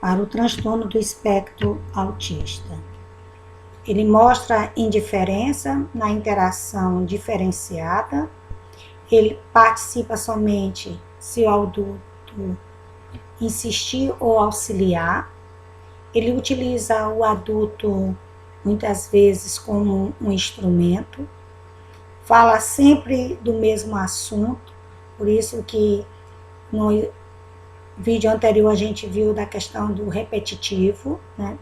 para o transtorno do espectro autista. Ele mostra indiferença na interação diferenciada, ele participa somente se o adulto insistir ou auxiliar, ele utiliza o adulto muitas vezes como um instrumento, fala sempre do mesmo assunto, por isso que no vídeo anterior a gente viu da questão do repetitivo, né?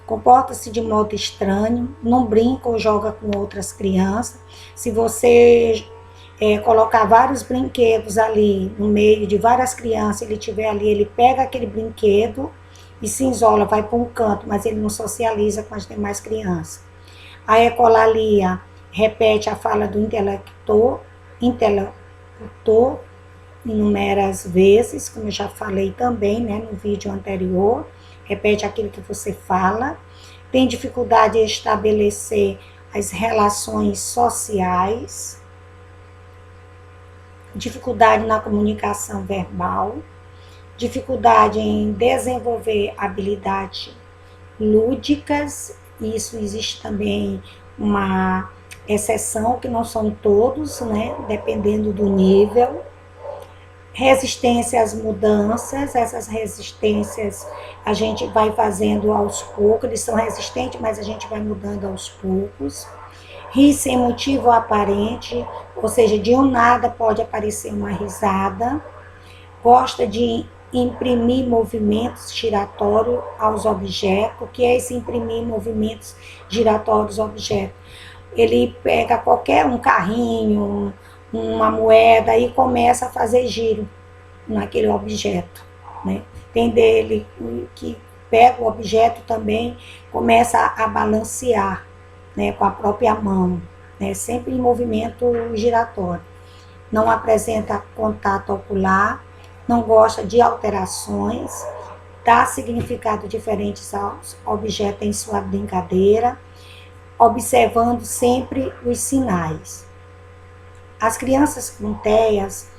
Comporta-se de modo estranho, não brinca ou joga com outras crianças. Se você colocar vários brinquedos ali no meio de várias crianças, ele tiver ali, ele pega aquele brinquedo e se isola, vai para um canto, mas ele não socializa com as demais crianças. A ecolalia repete a fala do interlocutor inúmeras vezes, como eu já falei também, né, no vídeo anterior, repete aquilo que você fala, tem dificuldade em estabelecer as relações sociais, dificuldade na comunicação verbal, dificuldade em desenvolver habilidades lúdicas, isso existe também uma exceção, que não são todos, né, dependendo do nível. Resistência às mudanças, essas resistências a gente vai fazendo aos poucos, eles são resistentes, mas a gente vai mudando aos poucos. Rir sem motivo aparente, ou seja, de um nada pode aparecer uma risada. Gosta de imprimir movimentos giratórios aos objetos. O que é esse imprimir movimentos giratórios aos objetos? Ele pega qualquer um carrinho, uma moeda e começa a fazer giro naquele objeto, né? Tem dele que pega o objeto também, começa a balancear, né, com a própria mão, né, sempre em movimento giratório. Não apresenta contato ocular, não gosta de alterações, dá significado diferentes aos objetos em sua brincadeira, observando sempre os sinais. As crianças com TEAs,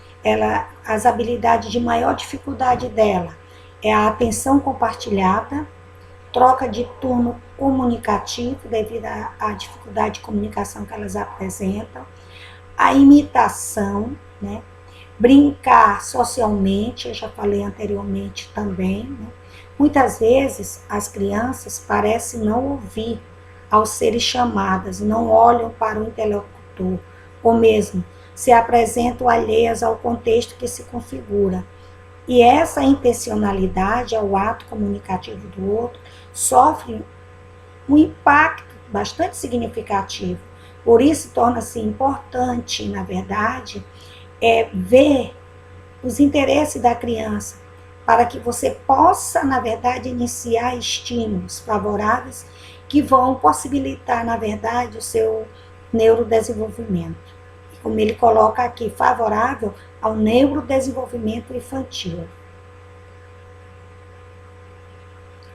as habilidades de maior dificuldade dela é a atenção compartilhada, troca de turno comunicativo, devido à dificuldade de comunicação que elas apresentam, a imitação, né? Brincar socialmente, eu já falei anteriormente também, né? Muitas vezes as crianças parecem não ouvir ao serem chamadas, não olham para o interlocutor, ou mesmo se apresentam alheias ao contexto que se configura. E essa intencionalidade ao ato comunicativo do outro sofre um impacto bastante significativo. Por isso torna-se importante, na verdade, ver os interesses da criança, para que você possa, na verdade, iniciar estímulos favoráveis que vão possibilitar, na verdade, o seu neurodesenvolvimento. Como ele coloca aqui, favorável ao neurodesenvolvimento infantil.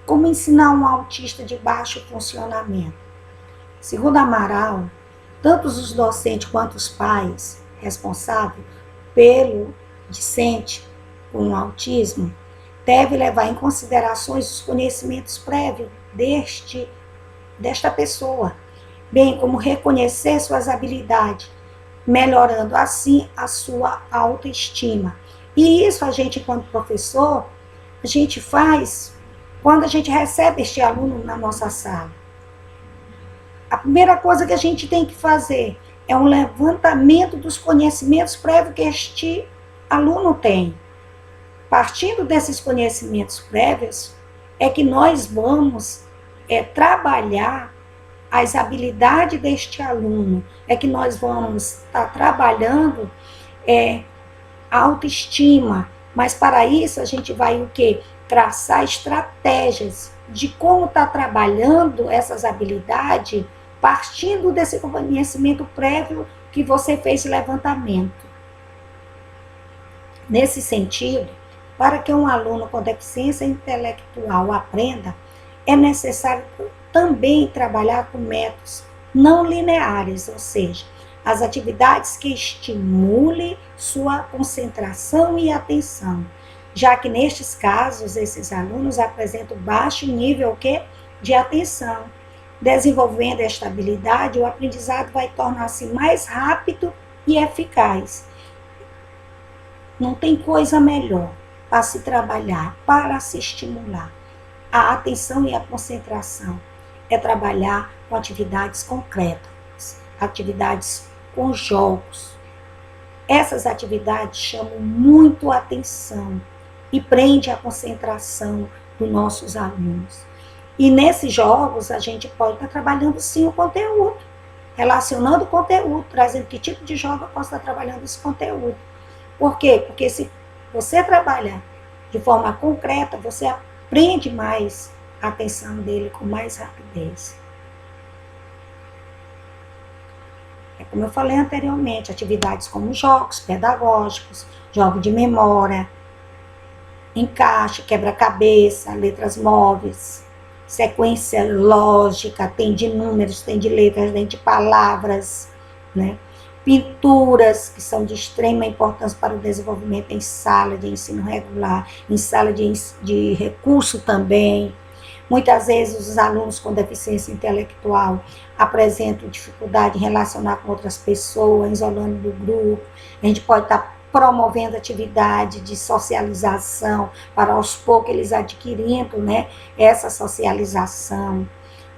Como ensinar um autista de baixo funcionamento? Segundo Amaral, tanto os docentes quanto os pais responsáveis pelo discente com autismo devem levar em consideração os conhecimentos prévios desta pessoa, bem como reconhecer suas habilidades, melhorando assim a sua autoestima. E isso a gente, quando professor, a gente faz quando a gente recebe este aluno na nossa sala. A primeira coisa que a gente tem que fazer é um levantamento dos conhecimentos prévios que este aluno tem. Partindo desses conhecimentos prévios, é que nós vamos trabalhar as habilidades deste aluno, é que nós vamos estar trabalhando a autoestima, mas para isso a gente vai o quê? Traçar estratégias de como estar trabalhando essas habilidades, partindo desse conhecimento prévio que você fez levantamento. Nesse sentido, para que um aluno com deficiência intelectual aprenda, é necessário também trabalhar com métodos não lineares, ou seja, as atividades que estimulem sua concentração e atenção. já que nestes casos, esses alunos apresentam baixo nível de atenção. Desenvolvendo esta habilidade, o aprendizado vai tornar-se mais rápido e eficaz. Não tem coisa melhor para se trabalhar, para se estimular a atenção e a concentração. É trabalhar com atividades concretas, atividades com jogos. Essas atividades chamam muito a atenção e prendem a concentração dos nossos alunos. E nesses jogos a gente pode estar trabalhando sim o conteúdo, relacionando o conteúdo, trazendo que tipo de jogo eu posso estar trabalhando esse conteúdo. Por quê? Porque se você trabalhar de forma concreta, você aprende mais a atenção dele com mais rapidez. É como eu falei anteriormente, atividades como jogos pedagógicos, jogos de memória, encaixe, quebra-cabeça, letras móveis, sequência lógica, tem de números, tem de letras, tem de palavras, né? Pinturas, que são de extrema importância para o desenvolvimento em sala de ensino regular, em sala de recurso também. Muitas vezes os alunos com deficiência intelectual apresentam dificuldade em relacionar com outras pessoas, isolando do grupo. A gente pode estar promovendo atividade de socialização para aos poucos eles adquirindo, né, essa socialização.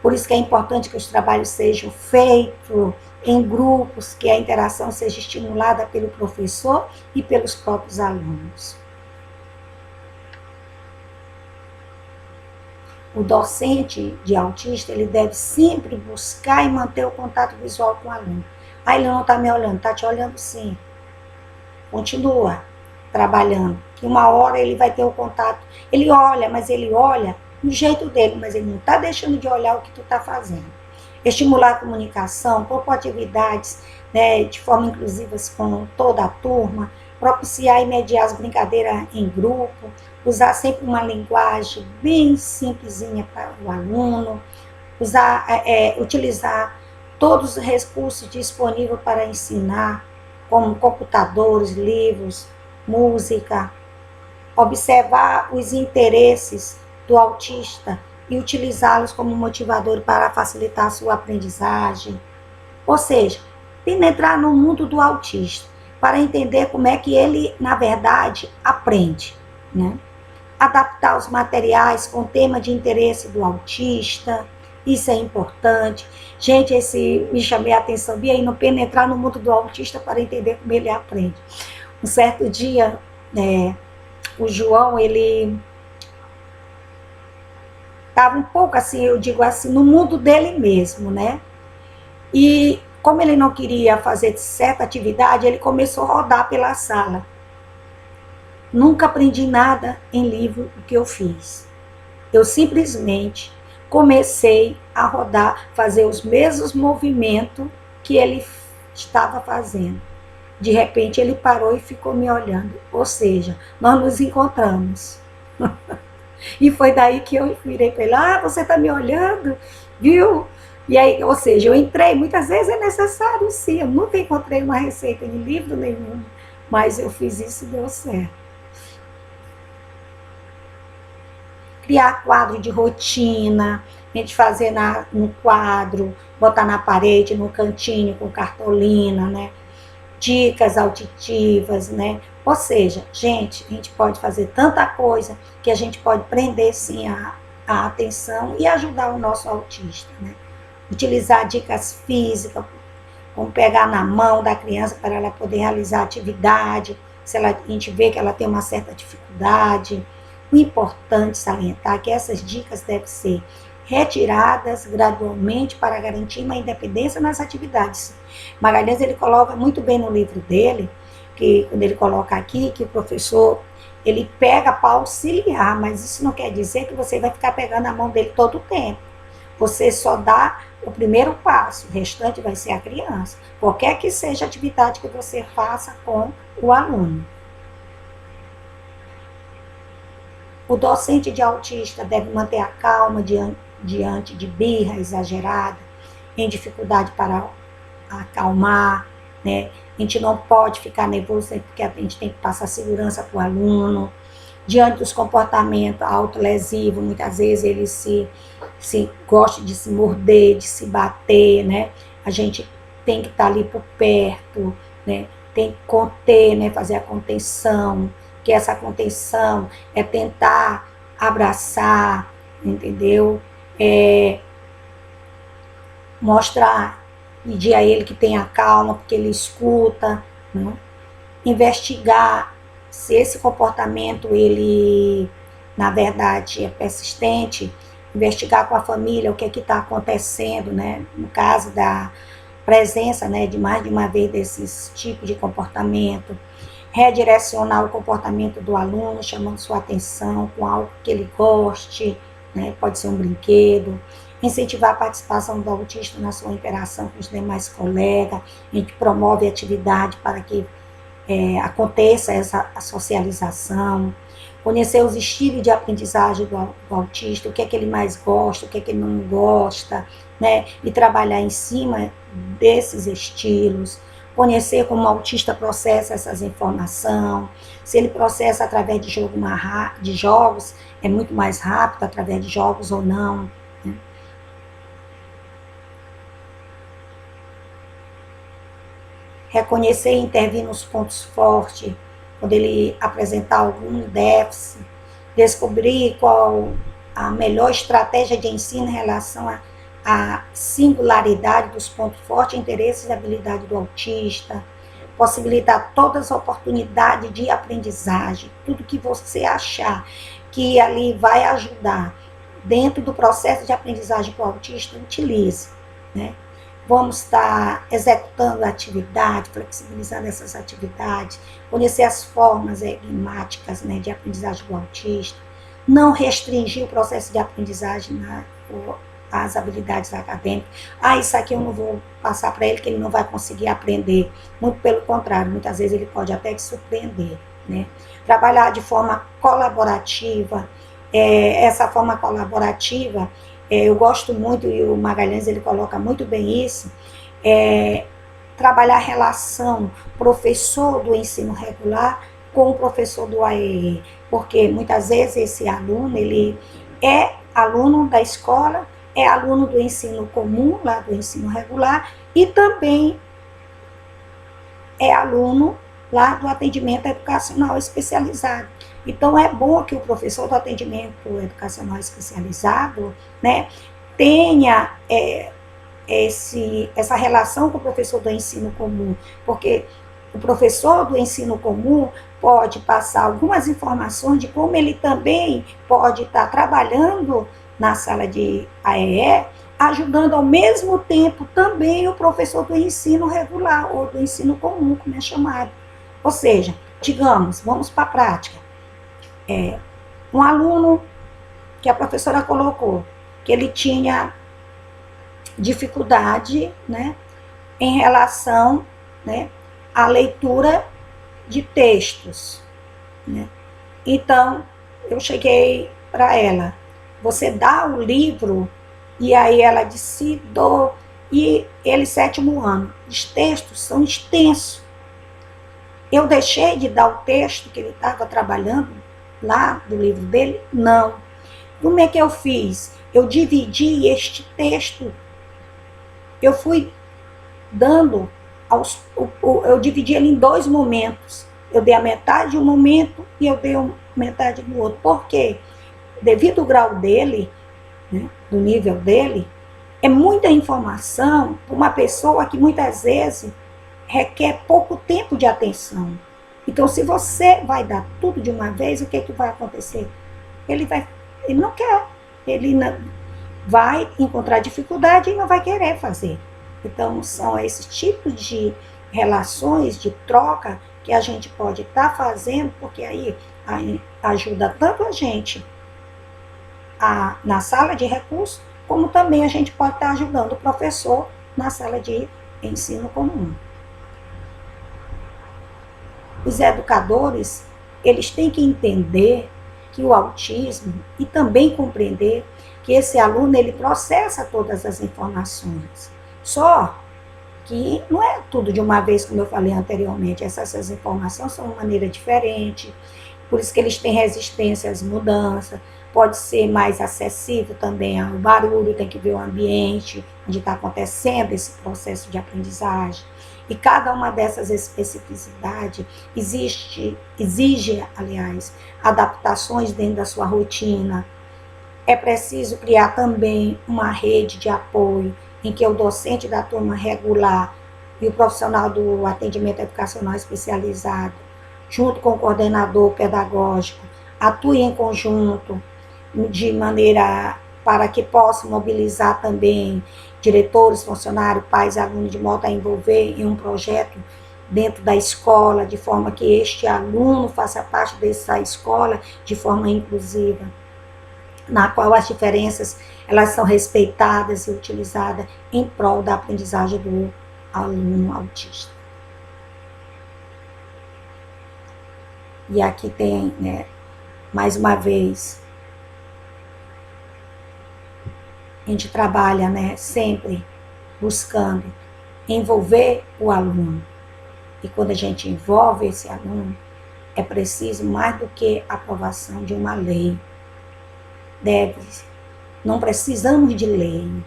Por isso que é importante que os trabalhos sejam feitos em grupos, que a interação seja estimulada pelo professor e pelos próprios alunos. O docente de autista, ele deve sempre buscar e manter o contato visual com o aluno. Ah, ele não está me olhando, está te olhando sim. Continua trabalhando, que uma hora ele vai ter o contato. Ele olha, mas ele olha do jeito dele, mas ele não está deixando de olhar o que tu está fazendo. Estimular a comunicação, propor atividades, né, de forma inclusiva com toda a turma, propiciar e mediar as brincadeiras em grupo, usar sempre uma linguagem bem simplesinha para o aluno, utilizar todos os recursos disponíveis para ensinar, como computadores, livros, música, observar os interesses do autista e utilizá-los como motivador para facilitar a sua aprendizagem. Ou seja, penetrar no mundo do autista, para entender como é que ele, na verdade, aprende, né? Adaptar os materiais com o tema de interesse do autista, isso é importante. Gente, me chamei a atenção, e aí não penetrar no mundo do autista para entender como ele aprende. Um certo dia, o João, ele estava um pouco assim, eu digo assim, no mundo dele mesmo, né? E como ele não queria fazer certa atividade, ele começou a rodar pela sala. Nunca aprendi nada em livro o que eu fiz. Eu simplesmente comecei a rodar, fazer os mesmos movimentos que ele estava fazendo. De repente ele parou e ficou me olhando. Ou seja, nós nos encontramos. E foi daí que eu virei para ele, você está me olhando, viu? E aí, ou seja, eu entrei, muitas vezes é necessário sim, eu nunca encontrei uma receita em livro nenhum, mas eu fiz isso e deu certo. Criar quadro de rotina, a gente fazer no quadro, botar na parede, no cantinho, com cartolina, né? Dicas auditivas, né? Ou seja, a gente pode fazer tanta coisa que a gente pode prender sim a atenção e ajudar o nosso autista, né? Utilizar dicas físicas, como pegar na mão da criança para ela poder realizar atividade, se a gente vê que ela tem uma certa dificuldade. O importante salientar que essas dicas devem ser retiradas gradualmente para garantir uma independência nas atividades. Magalhães, ele coloca muito bem no livro dele, que quando ele coloca aqui, que o professor, ele pega para auxiliar, mas isso não quer dizer que você vai ficar pegando a mão dele todo o tempo. Você só dá o primeiro passo, o restante vai ser a criança. Qualquer que seja a atividade que você faça com o aluno. O docente de autista deve manter a calma diante de birra exagerada, em dificuldade para acalmar, né? A gente não pode ficar nervoso porque a gente tem que passar segurança para o aluno. diante dos comportamentos autolesivos, muitas vezes ele se gosta de se morder, de se bater, né? A gente tem que estar ali por perto, né? Tem que conter, né? Fazer a contenção, que essa contenção é tentar abraçar, entendeu? Mostrar, pedir a ele que tenha calma, porque ele escuta, né? Investigar se esse comportamento, ele, na verdade, é persistente, investigar com a família o que está acontecendo, né? No caso da presença, né, de mais de uma vez desses tipos de comportamento, redirecionar o comportamento do aluno, chamando sua atenção com algo que ele goste, né? Pode ser um brinquedo, incentivar a participação do autista na sua interação com os demais colegas, a gente promove atividade para que aconteça essa socialização, conhecer os estilos de aprendizagem do autista, o que é que ele mais gosta, o que é que ele não gosta, né? E trabalhar em cima desses estilos, conhecer como o autista processa essas informações, se ele processa através de jogos, é muito mais rápido através de jogos ou não, né? Reconhecer e intervir nos pontos fortes, quando ele apresentar algum déficit, descobrir qual a melhor estratégia de ensino em relação à singularidade dos pontos fortes, interesses e habilidades do autista, possibilitar todas as oportunidades de aprendizagem, tudo que você achar que ali vai ajudar dentro do processo de aprendizagem para o autista, utilize, né? Vamos estar executando a atividade, flexibilizando essas atividades, conhecer as formas enigmáticas, né, de aprendizagem do autista, não restringir o processo de aprendizagem às habilidades acadêmicas. Isso aqui eu não vou passar para ele, que ele não vai conseguir aprender. Muito pelo contrário, muitas vezes ele pode até te surpreender, né? Trabalhar de forma colaborativa, essa forma colaborativa, eu gosto muito, e o Magalhães ele coloca muito bem isso, trabalhar a relação professor do ensino regular com o professor do AEE, porque muitas vezes esse aluno, ele é aluno da escola, é aluno do ensino comum, lá do ensino regular, e também é aluno lá do atendimento educacional especializado. Então, é bom que o professor do atendimento educacional especializado, né, tenha essa relação com o professor do ensino comum, porque o professor do ensino comum pode passar algumas informações de como ele também pode estar trabalhando na sala de AEE, ajudando ao mesmo tempo também o professor do ensino regular, ou do ensino comum, como é chamado. Ou seja, digamos, vamos para a prática. Um aluno que a professora colocou, que ele tinha dificuldade, né, em relação, né, à leitura de textos, né? Então, eu cheguei para ela, você dá o livro, e aí ela disse, dou, e ele, 7º ano, os textos são extensos. Eu deixei de dar o texto que ele estava trabalhando lá do livro dele? Não. Como é que eu fiz? Eu dividi este texto, eu fui dando, eu dividi ele em 2 momentos. Eu dei a metade de um momento e eu dei a metade do outro. Por quê? Devido ao grau dele, né, do nível dele, é muita informação para uma pessoa que muitas vezes requer pouco tempo de atenção. Então, se você vai dar tudo de uma vez, o que vai acontecer? Ele não quer, ele vai encontrar dificuldade e não vai querer fazer. Então, são esses tipos de relações, de troca, que a gente pode estar fazendo, porque aí ajuda tanto a gente na sala de recursos, como também a gente pode estar ajudando o professor na sala de ensino comum. Os educadores, eles têm que entender que o autismo, e também compreender que esse aluno, ele processa todas as informações. Só que não é tudo de uma vez, como eu falei anteriormente, essas informações são de maneira diferente. por isso que eles têm resistência às mudanças, pode ser mais acessível também ao barulho, tem que ver o ambiente onde está acontecendo esse processo de aprendizagem. E cada uma dessas especificidades exige, aliás, adaptações dentro da sua rotina. É preciso criar também uma rede de apoio em que o docente da turma regular e o profissional do atendimento educacional especializado, junto com o coordenador pedagógico, atuem em conjunto de maneira para que possam mobilizar também diretores, funcionários, pais, alunos, de modo a envolver em um projeto dentro da escola, de forma que este aluno faça parte dessa escola de forma inclusiva, na qual as diferenças elas são respeitadas e utilizadas em prol da aprendizagem do aluno autista. E aqui tem, né, mais uma vez, a gente trabalha, né, sempre buscando envolver o aluno. E quando a gente envolve esse aluno, é preciso mais do que a aprovação de uma lei. Não precisamos de lei.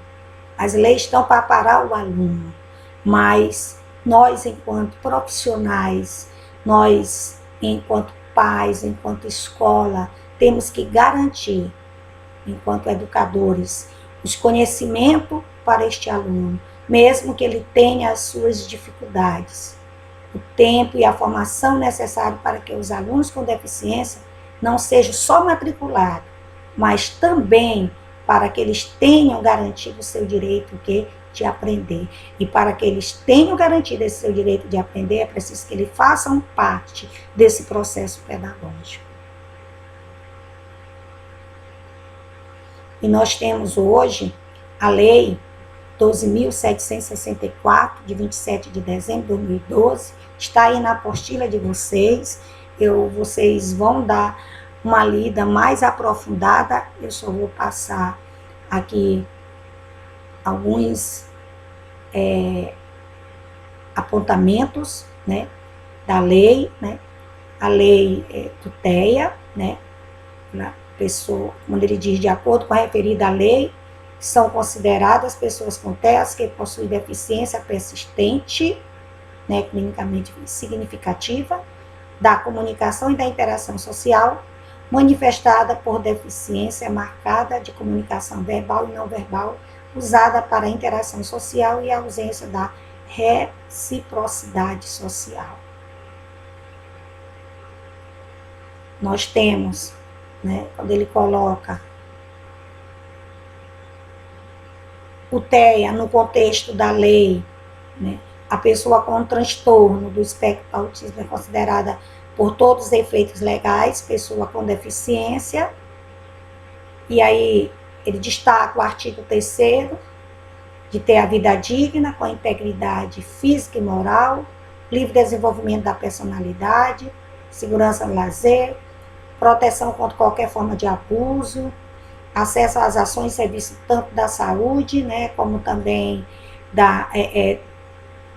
As leis estão para parar o aluno, mas nós, enquanto profissionais, nós, enquanto pais, enquanto escola, temos que garantir, enquanto educadores, os conhecimentos para este aluno, mesmo que ele tenha as suas dificuldades, o tempo e a formação necessária para que os alunos com deficiência não sejam só matriculados, mas também para que eles tenham garantido o seu direito de aprender. E para que eles tenham garantido esse seu direito de aprender, é preciso que eles façam parte desse processo pedagógico. E nós temos hoje a Lei 12.764, de 27 de dezembro de 2012, está aí na apostila de vocês. Vocês vão dar uma lida mais aprofundada. Eu só vou passar aqui alguns apontamentos, né, da lei, né? A lei tuteia, né, na pessoa, quando ele diz de acordo com a referida lei, são consideradas pessoas com TEAs que possuem deficiência persistente, né, clinicamente significativa, da comunicação e da interação social, manifestada por deficiência marcada de comunicação verbal e não verbal, usada para a interação social e a ausência da reciprocidade social. Nós temos, né, quando ele coloca o TEA no contexto da lei, né, a pessoa com transtorno do espectro do autismo é considerada, por todos os efeitos legais, pessoa com deficiência. E aí ele destaca o artigo 3º, de ter a vida digna, com a integridade física e moral, livre desenvolvimento da personalidade, segurança no lazer, proteção contra qualquer forma de abuso, acesso às ações e serviços tanto da saúde, né, como também da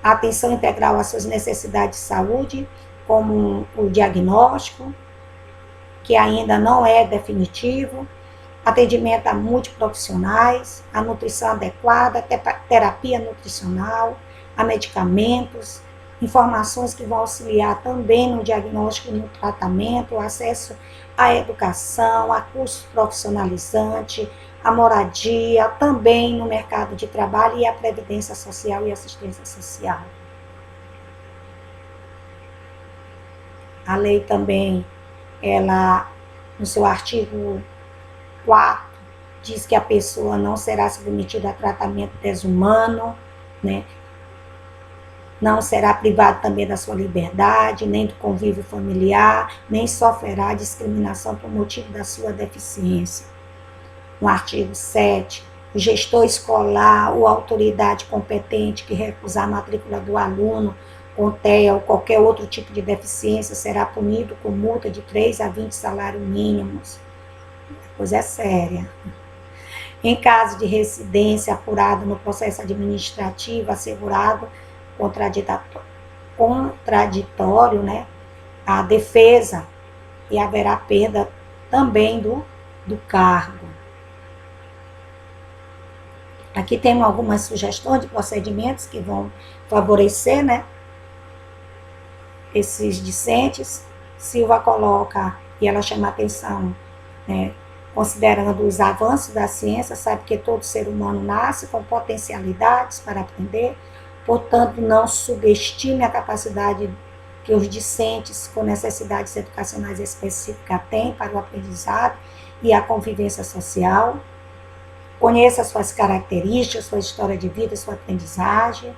atenção integral às suas necessidades de saúde, como o diagnóstico, que ainda não é definitivo, atendimento a multiprofissionais, a nutrição adequada, terapia nutricional, a medicamentos, informações que vão auxiliar também no diagnóstico e no tratamento, o acesso à educação, a cursos profissionalizantes, a moradia, também no mercado de trabalho e a previdência social e assistência social. A lei também, ela, no seu artigo 4, diz que a pessoa não será submetida a tratamento desumano, né? Não será privada também da sua liberdade, nem do convívio familiar, nem sofrerá discriminação por motivo da sua deficiência. No artigo 7, o gestor escolar ou autoridade competente que recusar a matrícula do aluno com TEA ou qualquer outro tipo de deficiência será punido com multa de 3 a 20 salários mínimos. A coisa é séria. Em caso de residência apurada no processo administrativo assegurado contraditório, né, a defesa e haverá perda também do cargo. Aqui tem algumas sugestões de procedimentos que vão favorecer, né, esses discentes. Silva coloca, e ela chama a atenção, né, considerando os avanços da ciência, sabe que todo ser humano nasce com potencialidades para aprender, portanto, não subestime a capacidade que os discentes com necessidades educacionais específicas têm para o aprendizado e a convivência social. Conheça suas características, sua história de vida, sua aprendizagem.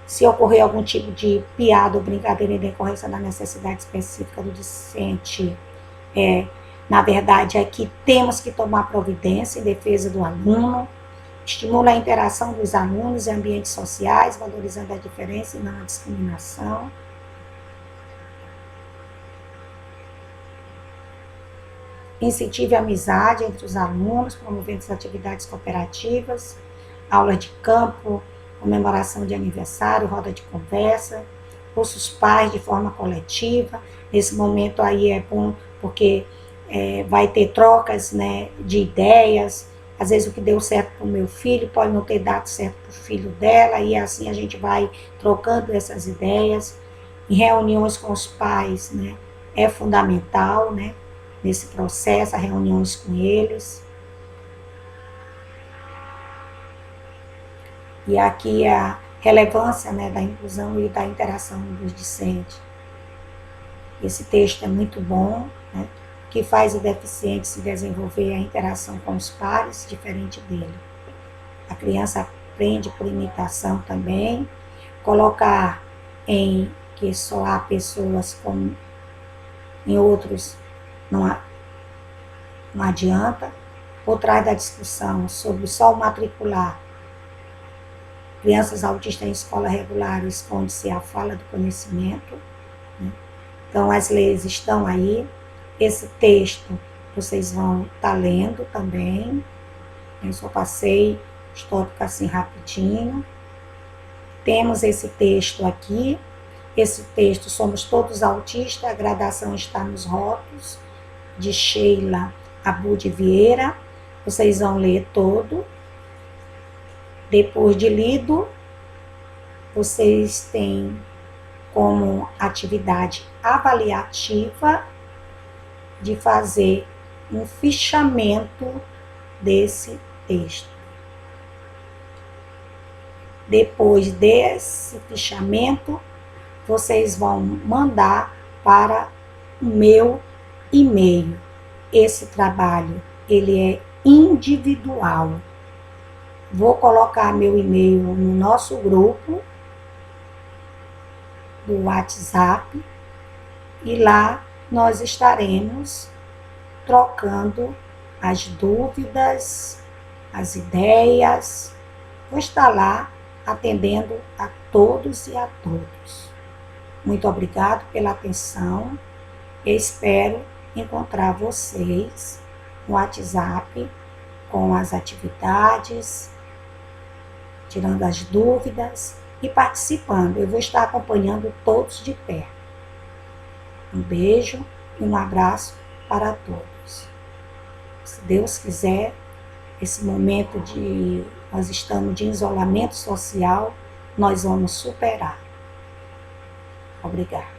Se ocorrer algum tipo de piada ou brincadeira em decorrência da necessidade específica do discente, na verdade, é que temos que tomar providência em defesa do aluno. Estimula a interação dos alunos em ambientes sociais, valorizando a diferença e não a discriminação. Incentive a amizade entre os alunos, promovendo as atividades cooperativas, aulas de campo, comemoração de aniversário, roda de conversa, ouça os pais de forma coletiva. Nesse momento aí é bom porque vai ter trocas, né, de ideias. Às vezes o que deu certo para o meu filho pode não ter dado certo para o filho dela, e assim a gente vai trocando essas ideias. Em reuniões com os pais, né, é fundamental, né, nesse processo, as reuniões com eles. E aqui a relevância, né, da inclusão e da interação dos discentes. Esse texto é muito bom, né, que faz o deficiente se desenvolver a interação com os pares, diferente dele. A criança aprende por imitação também. Colocar em que só há pessoas como em outros não adianta. Por trás da discussão sobre só o matricular crianças autistas em escola regular, esconde-se a fala do conhecimento, né? Então, as leis estão aí. Esse texto vocês vão estar lendo também. Eu só passei os tópicos assim rapidinho. Temos esse texto aqui. Esse texto, Somos Todos Autistas, a gradação está nos rótulos, de Sheila Abud Vieira. Vocês vão ler todo. Depois de lido, vocês têm como atividade avaliativa de fazer um fichamento desse texto. Depois desse fichamento, vocês vão mandar para o meu e-mail. Esse trabalho, ele é individual. Vou colocar meu e-mail no nosso grupo do WhatsApp e lá nós estaremos trocando as dúvidas, as ideias. Vou estar lá atendendo a todos e a todos. Muito obrigado pela atenção. Eu espero encontrar vocês no WhatsApp com as atividades, tirando as dúvidas e participando. Eu vou estar acompanhando todos de perto. Um beijo e um abraço para todos. Se Deus quiser, esse momento nós estamos de isolamento social, nós vamos superar. Obrigada.